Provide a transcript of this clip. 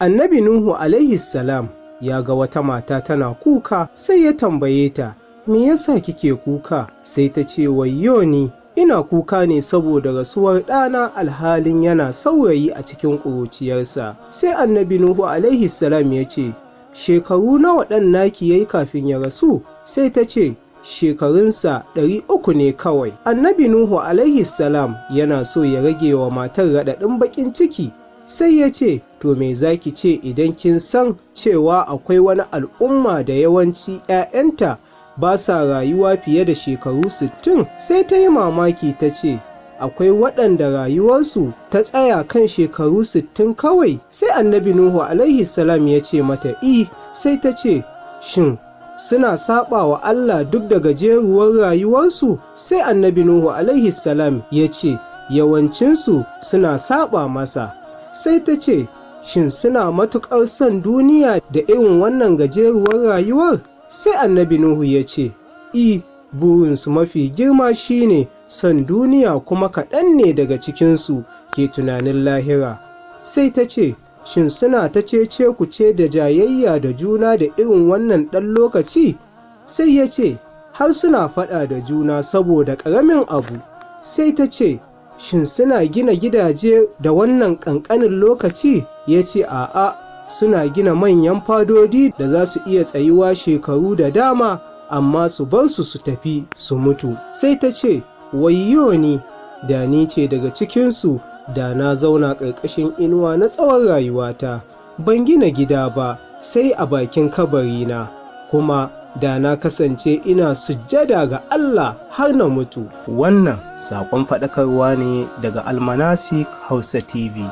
Annabi Nuhu alaihi salam ya ga wata mata tana kuka, sai ya tambaye ta, me yasa kike kuka? Sai ta ce, wayyo ni, ina kuka ne saboda rasuwar ɗana alhalin yana saurayi a cikin ƙuruciyarsa. Sai Annabi Nuhu alaihi salam ya ce, shekaru nawa ɗan naki yayi kafin ya rasu? Sai ta ce, shekarunsa 300 ne kawai. Annabi Nuhu alaihi salam yana so ya rage wa matar raɗaɗin baƙin ciki, sai ya ce, to me zaki ce idan kin san cewa akwai wani al'umma da yawanci 'ya'yanta ba sa rayuwa fiye da shekaru 60? Sai ta yi mamaki ta ce, akwai waɗanda rayuwarsu ta tsaya kan shekaru 60 kawai? Sai Annabi Nuhu alaihi salam ya ce mata, sai ta ce, shin suna saba wa Allah duk da gajeruwar rayuwarsu? Sai Annabi Nuhu alaihi salam ya ce, yawancinsu suna saba masa. Sai ta ce, shin suna matuƙar son duniya da irin wannan gajeruwar rayuwar? Sai Annabi Nuhu ya ce, burinsu mafi girma shine son duniya, kuma kaɗan ne daga cikinsu ke tunanin lahira. Sai ta ce, shin suna ta cece ku ce da jayayya da juna da irin wannan ɗan lokaci? Sai ya ce, har suna faɗa da juna saboda ƙaramin abu. Sai ta ce, shin suna gina gidaje da wannan ƙanƙanin lokaci? Ya ce, a'a, suna gina manyan fadodi da za su iya tsayuwa shekaru da dama, amma su bar su tafi su mutu. Sai ta ce, wayyo ni, da ni ce daga cikinsu, da na zauna ƙarƙashin inuwa na tsawon rayuwata, ban gina gida ba sai a bakin kabarina, kuma da na kasance ina sujjada ga Allah har na mutu. Wannan saƙon faɗakarwa ne daga Al-Manasik Hausa TV.